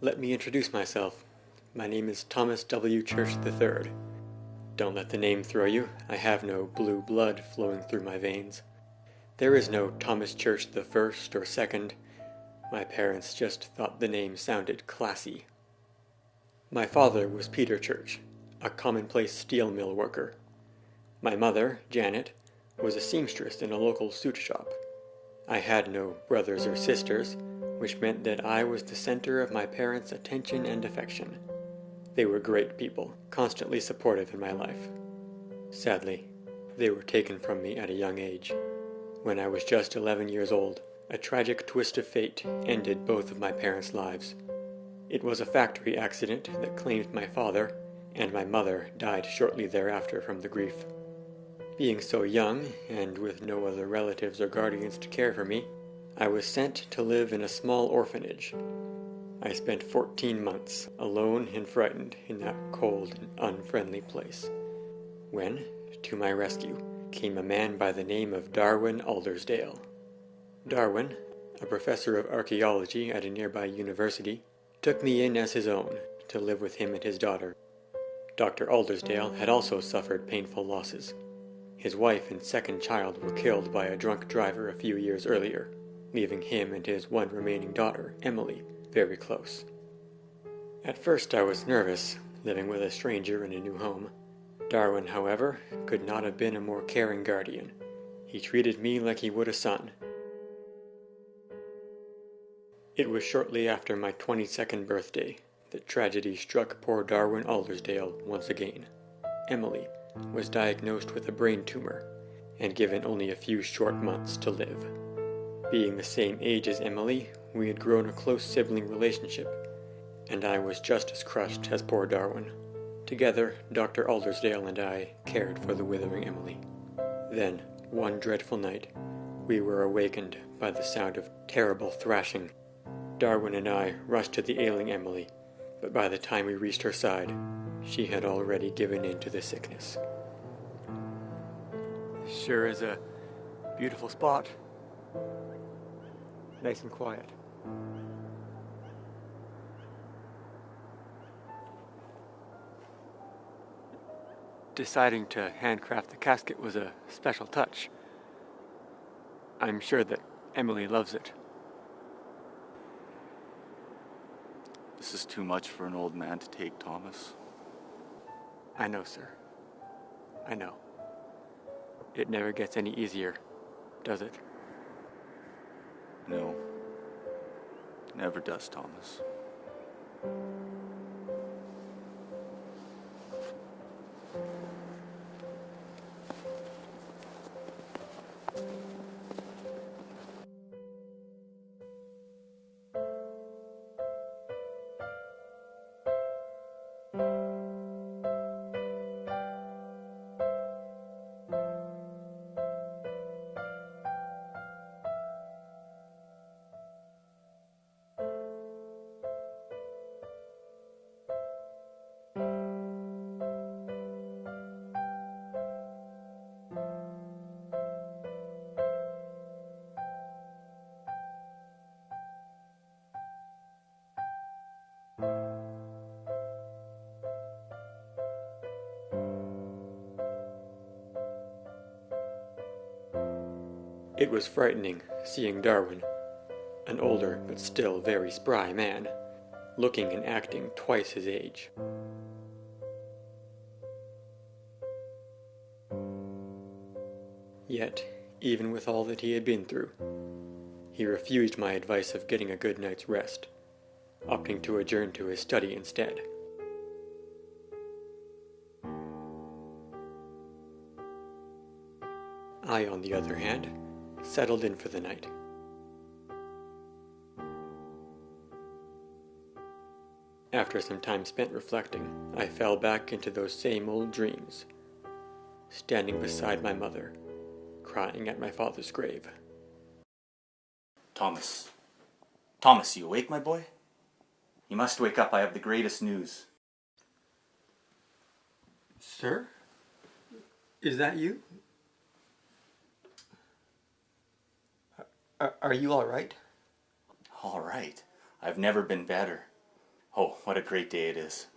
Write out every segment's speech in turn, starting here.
Let me introduce myself. My name is Thomas W. Church III. Don't let the name throw you. I have no blue blood flowing through my veins. There is no Thomas Church the First or Second. My parents just thought the name sounded classy. My father was Peter Church, a commonplace steel mill worker. My mother, Janet, was a seamstress in a local suit shop. I had no brothers or sisters, which meant that I was the center of my parents' attention and affection. They were great people, constantly supportive in my life. Sadly, they were taken from me at a young age. When I was just 11 years old, a tragic twist of fate ended both of my parents' lives. It was a factory accident that claimed my father, and my mother died shortly thereafter from the grief. Being so young, and with no other relatives or guardians to care for me, I was sent to live in a small orphanage. I spent 14 months, alone and frightened, in that cold and unfriendly place, when, to my rescue, came a man by the name of Darwin Aldersdale. Darwin, a professor of archaeology at a nearby university, took me in as his own to live with him and his daughter. Dr. Aldersdale had also suffered painful losses. His wife and second child were killed by a drunk driver a few years earlier, leaving him and his one remaining daughter, Emily, very close. At first I was nervous, living with a stranger in a new home. Darwin, however, could not have been a more caring guardian. He treated me like he would a son. It was shortly after my 22nd birthday that tragedy struck poor Darwin Aldersdale once again. Emily was diagnosed with a brain tumor and given only a few short months to live. Being the same age as Emily, we had grown a close sibling relationship, and I was just as crushed as poor Darwin. Together, Dr. Aldersdale and I cared for the withering Emily. Then, one dreadful night, we were awakened by the sound of terrible thrashing. Darwin and I rushed to the ailing Emily, but by the time we reached her side, she had already given in to the sickness. Sure is a beautiful spot. Nice and quiet. Deciding to handcraft the casket was a special touch. I'm sure that Emily loves it. This is too much for an old man to take, Thomas. I know, sir. I know. It never gets any easier, does it? No. Never does, Thomas. It was frightening seeing Darwin, an older but still very spry man, looking and acting twice his age. Yet, even with all that he had been through, he refused my advice of getting a good night's rest, opting to adjourn to his study instead. I, on the other hand, settled in for the night. After some time spent reflecting, I fell back into those same old dreams, standing beside my mother, crying at my father's grave. Thomas. Thomas, you awake, my boy? You must wake up. I have the greatest news. Sir? Is that you? Are you all right? All right. I've never been better. Oh, what a great day it is.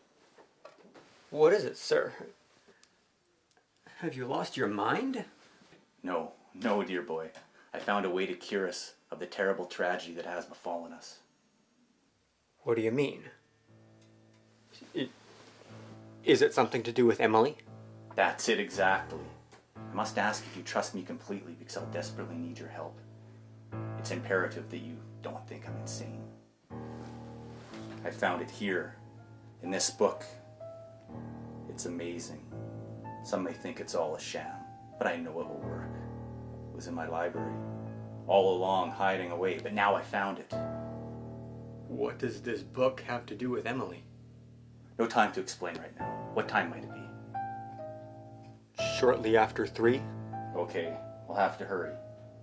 What is it, sir? Have you lost your mind? No, no, dear boy. I found a way to cure us of the terrible tragedy that has befallen us. What do you mean? Is it something to do with Emily? That's it exactly. I must ask if you trust me completely because I'll desperately need your help. It's imperative that you don't think I'm insane. I found it here, in this book. It's amazing. Some may think it's all a sham, but I know it will work. It was in my library, all along hiding away, but now I found it. What does this book have to do with Emily? No time to explain right now. What time might it be? Shortly after 3? Okay, we'll have to hurry.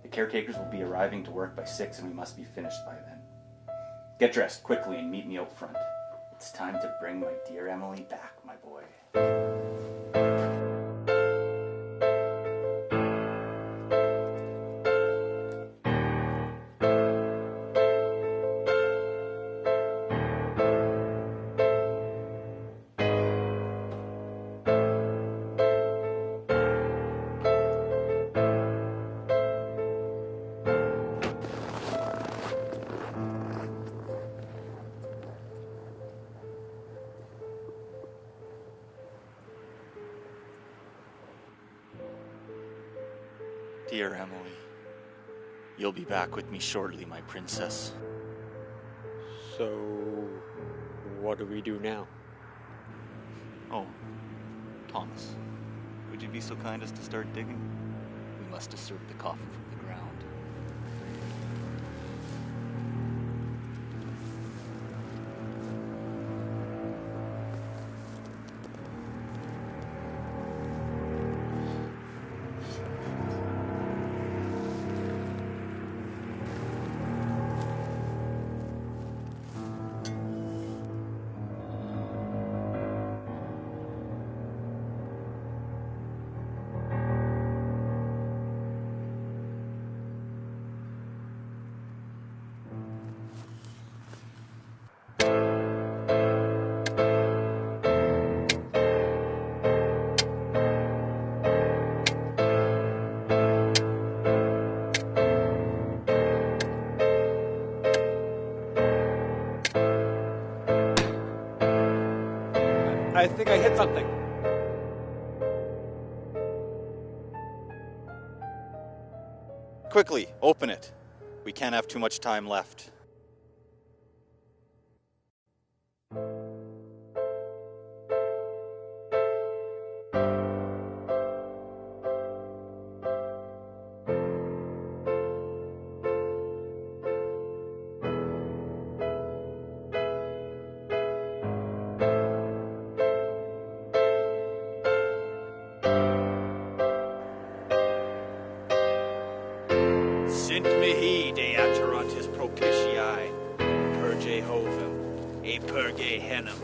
The caretakers will be arriving to work by 6 and we must be finished by then. Get dressed quickly and meet me out front. It's time to bring my dear Emily back, my boy. Dear Emily, you'll be back with me shortly, my princess. So, what do we do now? Oh, Thomas, would you be so kind as to start digging? We must disturb the coffin from the ground. I think I hit something. Quickly, open it. We can't have too much time left. Sint mihi de aterantis propitiae, per Jehovah, e perge henum,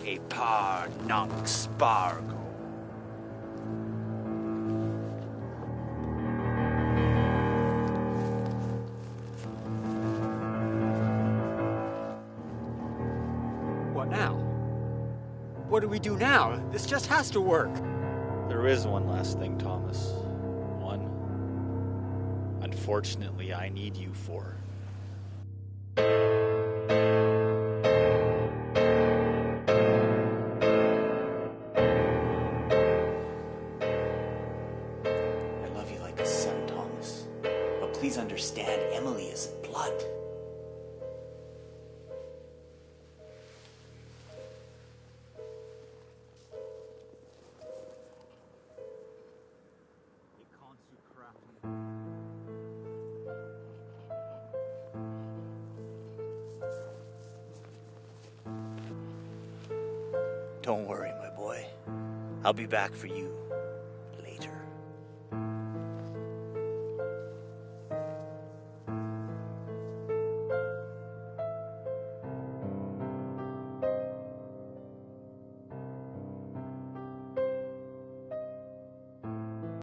e par nunc spargo. What now? What do we do now? This just has to work. There is one last thing, Thomas. One. Unfortunately, I need you for. I love you like a son, Thomas. But please understand, Emily is blood. Don't worry, my boy. I'll be back for you